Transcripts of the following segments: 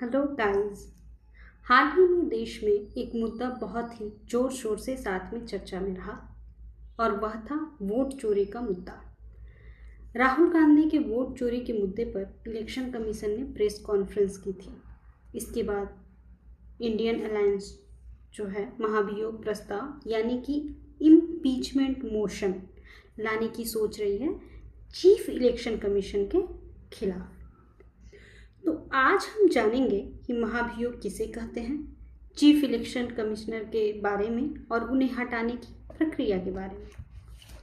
Hello guys. हाल ही में देश में एक मुद्दा बहुत ही जोर शोर से साथ में चर्चा में रहा और वह था वोट चोरी का मुद्दा। राहुल गांधी के वोट चोरी के मुद्दे पर इलेक्शन कमीशन ने प्रेस कॉन्फ्रेंस की थी। इसके बाद इंडियन अलायंस जो है महाभियोग प्रस्ताव यानी कि इम्पीचमेंट मोशन लाने की सोच रही है चीफ इलेक्शन कमीशन के खिलाफ। तो आज हम जानेंगे कि महाभियोग किसे कहते हैं, चीफ इलेक्शन कमिश्नर के बारे में और उन्हें हटाने की प्रक्रिया के बारे में,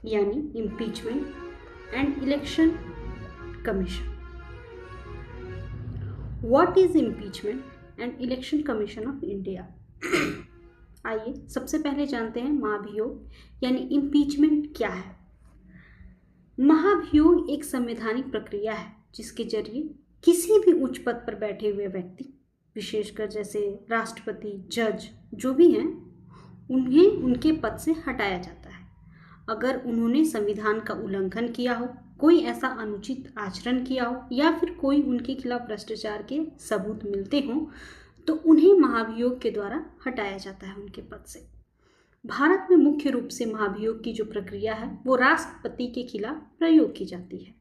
यानी impeachment and election commission. What is impeachment and election commission of India? आइए सबसे पहले जानते हैं महाभियोग यानी इम्पीचमेंट क्या है। महाभियोग एक संवैधानिक प्रक्रिया है जिसके जरिए किसी भी उच्च पद पर बैठे हुए व्यक्ति, विशेषकर जैसे राष्ट्रपति, जज जो भी हैं, उन्हें उनके पद से हटाया जाता है अगर उन्होंने संविधान का उल्लंघन किया हो, कोई ऐसा अनुचित आचरण किया हो या फिर कोई उनके खिलाफ भ्रष्टाचार के सबूत मिलते हों तो उन्हें महाभियोग के द्वारा हटाया जाता है उनके पद से। भारत में मुख्य रूप से महाभियोग की जो प्रक्रिया है वो राष्ट्रपति के खिलाफ प्रयोग की जाती है।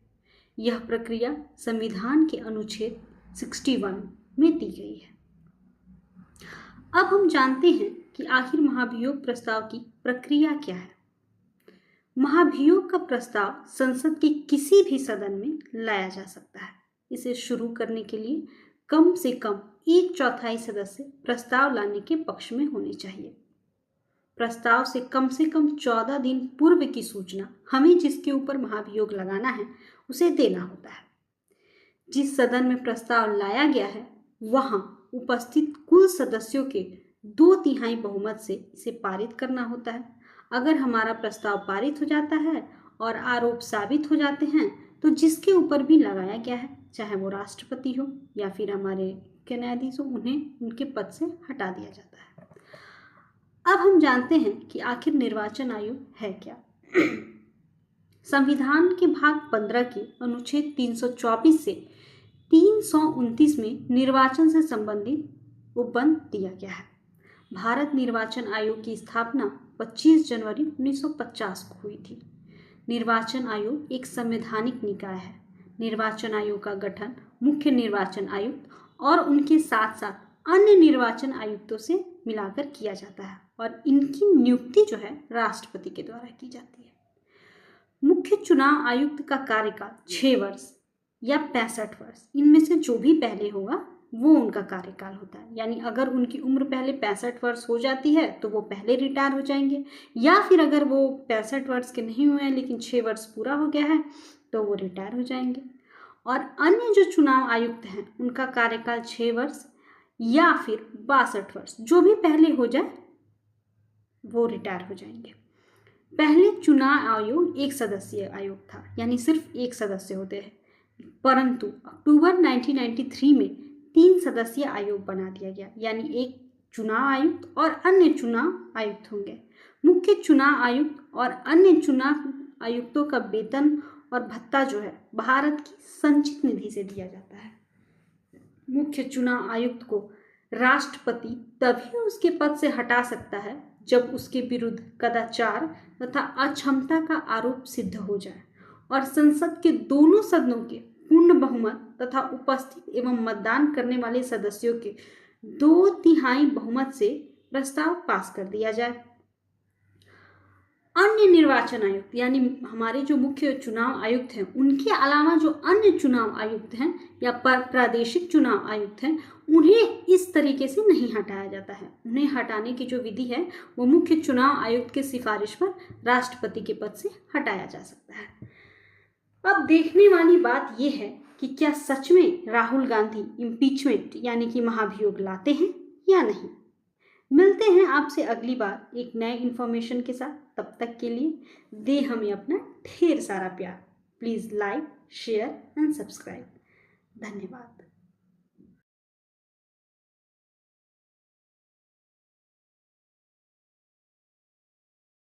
यह प्रक्रिया संविधान के अनुच्छेद 61 में दी गई है। अब हम जानते हैं कि आखिर महाभियोग प्रस्ताव की प्रक्रिया क्या है। महाभियोग का प्रस्ताव संसद के किसी भी सदन में लाया जा सकता है। इसे शुरू करने के लिए कम से कम 1/4 सदस्य प्रस्ताव लाने के पक्ष में होने चाहिए। प्रस्ताव से कम 14 दिन पूर्व की सूचना हमें जिसके ऊपर महाभियोग लगाना है उसे देना होता है। जिस सदन में प्रस्ताव लाया गया है वहां उपस्थित कुल सदस्यों के 2/3 बहुमत से इसे पारित करना होता है। अगर हमारा प्रस्ताव पारित हो जाता है और आरोप साबित हो जाते हैं तो जिसके ऊपर भी लगाया गया है, चाहे वो राष्ट्रपति हो या फिर हमारे मुख्य न्यायाधीश हो, उन्हें उनके पद से हटा दिया जाता है। अब हम जानते हैं कि आखिर निर्वाचन आयोग है क्या। संविधान के भाग 15 के अनुच्छेद 324 से 329 में निर्वाचन से संबंधित उपबंध दिया गया है। भारत निर्वाचन आयोग की स्थापना 25 जनवरी 1950 को हुई थी। निर्वाचन आयोग एक संवैधानिक निकाय है। निर्वाचन आयोग का गठन मुख्य निर्वाचन आयुक्त और उनके साथ साथ अन्य निर्वाचन आयुक्तों से मिलाकर किया जाता है और इनकी नियुक्ति जो है राष्ट्रपति के द्वारा की जाती है। मुख्य चुनाव आयुक्त का कार्यकाल 6 वर्ष या 65 वर्ष, इनमें से जो भी पहले होगा वो उनका कार्यकाल होता है। यानी अगर उनकी उम्र पहले 65 वर्ष हो जाती है तो वो पहले रिटायर हो जाएंगे, या फिर अगर वो 65 वर्ष के नहीं हुए हैं लेकिन 6 वर्ष पूरा हो गया है तो वो रिटायर हो जाएंगे। और अन्य जो चुनाव आयुक्त हैं उनका कार्यकाल 6 वर्ष या फिर 62 वर्ष, जो भी पहले हो जाए वो रिटायर हो जाएंगे। पहले चुनाव आयोग 1 सदस्यीय आयोग था, यानी सिर्फ 1 सदस्य होते हैं, परंतु अक्टूबर 1993 में 3 सदस्यीय आयोग बना दिया गया, यानी 1 चुनाव आयुक्त और अन्य चुनाव आयुक्त होंगे। मुख्य चुनाव आयुक्त और अन्य चुनाव आयुक्तों का वेतन और भत्ता जो है भारत की संचित निधि से दिया जाता है। मुख्य चुनाव आयुक्त को राष्ट्रपति तभी उसके पद से हटा सकता है जब उसके विरुद्ध कदाचार तथा अक्षमता का आरोप सिद्ध हो जाए और संसद के दोनों सदनों के पूर्ण बहुमत तथा उपस्थित एवं मतदान करने वाले सदस्यों के 2/3 बहुमत से प्रस्ताव पास कर दिया जाए। अन्य निर्वाचन आयुक्त यानी हमारे जो मुख्य चुनाव आयुक्त हैं उनके अलावा जो अन्य चुनाव आयुक्त हैं या प्रादेशिक चुनाव आयुक्त हैं उन्हें इस तरीके से नहीं हटाया जाता है। उन्हें हटाने की जो विधि है वो मुख्य चुनाव आयुक्त के सिफारिश पर राष्ट्रपति के पद से हटाया जा सकता है। अब देखने वाली बात यह है कि क्या सच में राहुल गांधी इम्पीचमेंट यानी कि महाभियोग लाते हैं या नहीं। मिलते हैं आपसे अगली बार एक नए इन्फॉर्मेशन के साथ। तब तक के लिए दे हमें अपना ढेर सारा प्यार। Please like, share and subscribe. धन्यवाद।